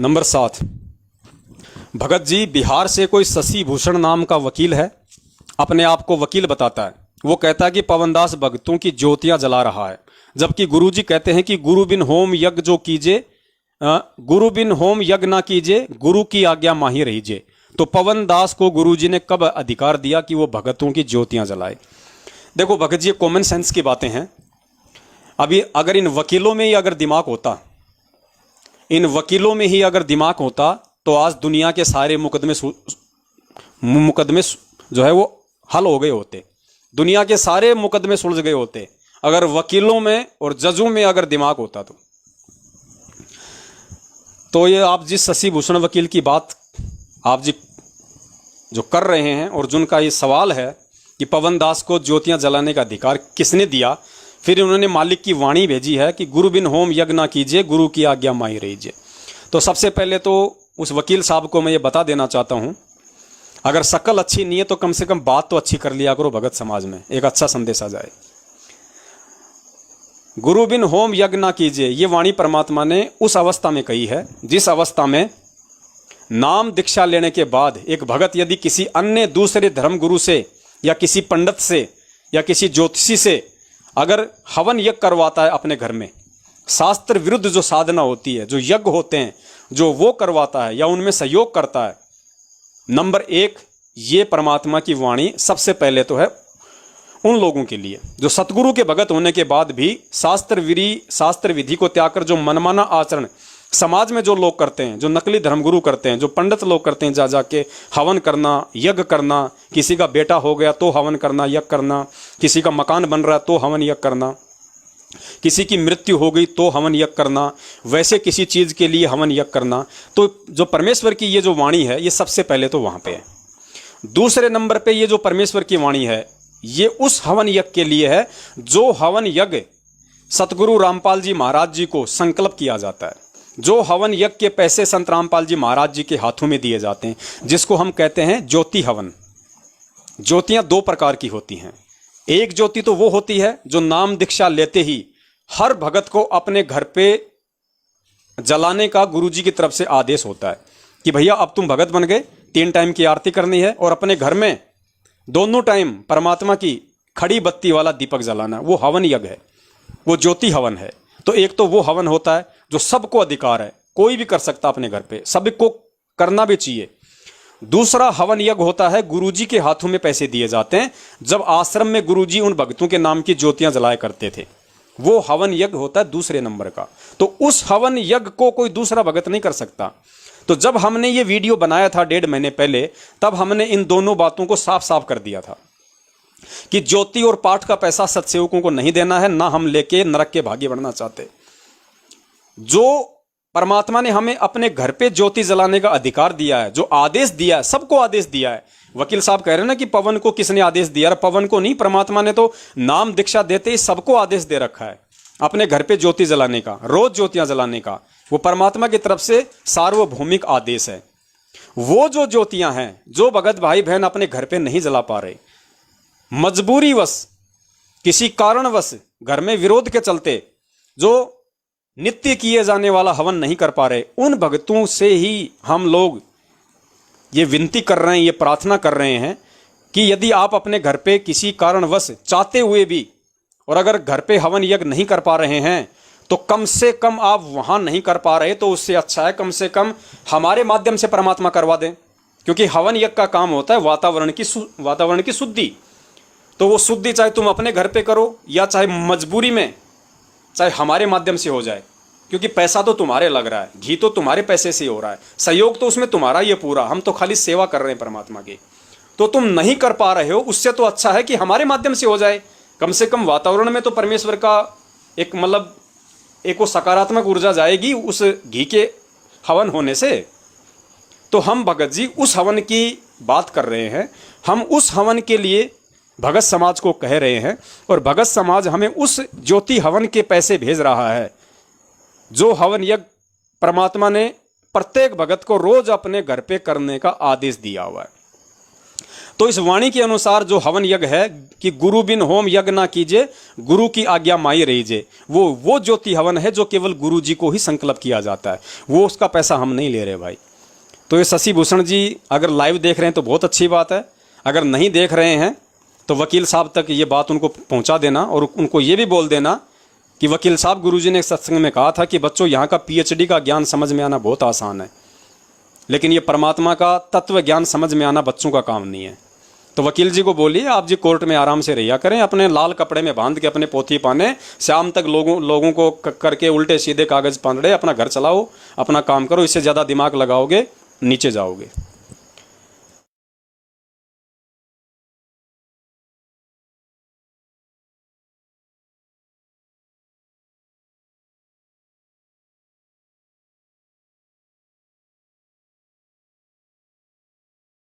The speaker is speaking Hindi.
नंबर 7। भगत जी, बिहार से कोई शशि भूषण नाम का वकील है, अपने आप को वकील बताता है। वो कहता है कि पवनदास भगतों की ज्योतियां जला रहा है, जबकि गुरुजी कहते हैं कि गुरु बिन होम यज्ञ जो कीजिए, गुरु बिन होम यज्ञ ना कीजिए, गुरु की आज्ञा माही रहीजे। तो पवनदास को गुरुजी ने कब अधिकार दिया कि वो भगतों की ज्योतियां जलाए? देखो भगत जी, कॉमन सेंस की बातें हैं। अभी अगर इन वकीलों में ही अगर दिमाग होता, इन वकीलों में ही अगर दिमाग होता, तो आज दुनिया के सारे मुकदमे जो है वो हल हो गए होते, दुनिया के सारे मुकदमे सुलझ गए होते, अगर वकीलों में और जजों में अगर दिमाग होता तो ये आप जिस शशि भूषण वकील की बात आप जी जो कर रहे हैं और जिनका ये सवाल है कि पवनदास को ज्योतियां जलाने का अधिकार किसने दिया, फिर उन्होंने मालिक की वाणी भेजी है कि गुरु बिन होम यज्ञ ना कीजिए, गुरु की आज्ञा माही रहीजे। तो सबसे पहले तो उस वकील साहब को मैं ये बता देना चाहता हूं, अगर शक्ल अच्छी नहीं है तो कम से कम बात तो अच्छी कर लिया करो, भगत समाज में एक अच्छा संदेश आ जाए। गुरु बिन होम यज्ञ ना कीजिए, ये वाणी परमात्मा ने उस अवस्था में कही है जिस अवस्था में नाम दीक्षा लेने के बाद एक भगत यदि किसी अन्य दूसरे धर्म गुरु से या किसी पंडित से या किसी ज्योतिषी से अगर हवन यज्ञ करवाता है अपने घर में, शास्त्र विरुद्ध जो साधना होती है, जो यज्ञ होते हैं, जो वो करवाता है या उनमें सहयोग करता है, नंबर 1 ये परमात्मा की वाणी सबसे पहले तो है उन लोगों के लिए जो सतगुरु के भगत होने के बाद भी शास्त्र विधि को त्याग कर जो मनमाना आचरण समाज में जो लोग करते हैं, जो नकली धर्मगुरु करते हैं, जो पंडित लोग करते हैं, जा जाके हवन करना, यज्ञ करना, किसी का बेटा हो गया तो हवन करना, यज्ञ करना, किसी का मकान बन रहा है तो हवन यज्ञ करना, किसी की मृत्यु हो गई तो हवन यज्ञ करना, वैसे किसी चीज के लिए हवन यज्ञ करना। तो जो परमेश्वर की ये जो वाणी है, ये सबसे पहले तो वहां पे है। दूसरे नंबर पे ये जो परमेश्वर की वाणी है, ये उस हवन यज्ञ के लिए है जो हवन यज्ञ सतगुरु रामपाल जी महाराज जी को संकल्प किया जाता है, जो हवन यज्ञ के पैसे संत रामपाल जी महाराज जी के हाथों में दिए जाते हैं, जिसको हम कहते हैं ज्योति हवन। ज्योतियां 2 प्रकार की होती हैं। एक ज्योति तो वो होती है जो नाम दीक्षा लेते ही हर भगत को अपने घर पे जलाने का गुरुजी की तरफ से आदेश होता है कि भैया अब तुम भगत बन गए, 3 टाइम की आरती करनी है और अपने घर में दोनों टाइम परमात्मा की खड़ी बत्ती वाला दीपक जलाना। वो हवन यज्ञ है, वो ज्योति हवन है। तो एक तो वो हवन होता है जो सबको अधिकार है, कोई भी कर सकता अपने घर पे, सबको करना भी चाहिए। दूसरा हवन यज्ञ होता है गुरुजी के हाथों में पैसे दिए जाते हैं, जब आश्रम में गुरुजी उन भक्तों के नाम की ज्योतियां जलाया करते थे, वो हवन यज्ञ होता है दूसरे नंबर का। तो उस हवन यज्ञ को कोई दूसरा भगत नहीं कर सकता। तो जब हमने ये वीडियो बनाया था 1.5 महीने पहले, तब हमने इन दोनों बातों को साफ साफ कर दिया था कि ज्योति और पाठ का पैसा सत्सेवकों को नहीं देना है, ना हम लेके नरक के भागी बनना चाहते। जो परमात्मा ने हमें अपने घर पे ज्योति जलाने का अधिकार दिया है, जो आदेश दिया है, सबको आदेश दिया है। वकील साहब कह रहे हैं ना कि पवन को किसने आदेश दिया? पवन को नहीं, परमात्मा ने तो नाम दीक्षा देते ही सबको आदेश दे रखा है अपने घर पे ज्योति जलाने का, रोज ज्योतियां जलाने का। वो परमात्मा की तरफ से सार्वभौमिक आदेश है। वो जो ज्योतियां हैं, जो भगत भाई बहन अपने घर पे नहीं जला पा रहे, मजबूरीवश किसी कारणवश घर में विरोध के चलते जो नित्य किए जाने वाला हवन नहीं कर पा रहे, उन भक्तों से ही हम लोग ये विनती कर रहे हैं, ये प्रार्थना कर रहे हैं कि यदि आप अपने घर पे किसी कारणवश चाहते हुए भी और अगर घर पे हवन यज्ञ नहीं कर पा रहे हैं, तो कम से कम आप वहां नहीं कर पा रहे तो उससे अच्छा है कम से कम हमारे माध्यम से परमात्मा करवा दें। क्योंकि हवन यज्ञ का काम होता है वातावरण की शुद्धि। तो वो शुद्धि चाहे तुम अपने घर पे करो या चाहे मजबूरी में, चाहे हमारे माध्यम से हो जाए, क्योंकि पैसा तो तुम्हारे लग रहा है, घी तो तुम्हारे पैसे से हो रहा है, सहयोग तो उसमें तुम्हारा ही है पूरा, हम तो खाली सेवा कर रहे हैं परमात्मा की। तो तुम नहीं कर पा रहे हो, उससे तो अच्छा है कि हमारे माध्यम से हो जाए। कम से कम वातावरण में तो परमेश्वर का एक मतलब एक वो सकारात्मक ऊर्जा जाएगी उस घी के हवन होने से। तो हम भगत जी उस हवन की बात कर रहे हैं, हम उस हवन के लिए भगत समाज को कह रहे हैं और भगत समाज हमें उस ज्योति हवन के पैसे भेज रहा है, जो हवन यज्ञ परमात्मा ने प्रत्येक भगत को रोज अपने घर पे करने का आदेश दिया हुआ है। तो इस वाणी के अनुसार जो हवन यज्ञ है कि गुरु बिन होम यज्ञ ना कीजिए, गुरु की आज्ञा माई रहीजे, वो ज्योति हवन है जो केवल गुरु जी को ही संकल्प किया जाता है, वो उसका पैसा हम नहीं ले रहे भाई। तो ये शशि भूषण जी अगर लाइव देख रहे हैं तो बहुत अच्छी बात है, अगर नहीं देख रहे हैं तो वकील साहब तक ये बात उनको पहुंचा देना और उनको ये भी बोल देना कि वकील साहब, गुरुजी ने सत्संग में कहा था कि बच्चों यहाँ का पीएचडी का ज्ञान समझ में आना बहुत आसान है, लेकिन ये परमात्मा का तत्व ज्ञान समझ में आना बच्चों का काम नहीं है। तो वकील जी को बोलिए आप जी कोर्ट में आराम से रहिया करें, अपने लाल कपड़े में बांध के अपने पोथी पाने, शाम तक लोगों को करके उल्टे सीधे कागज पकड़े अपना घर चलाओ, अपना काम करो। इससे ज़्यादा दिमाग लगाओगे नीचे जाओगे।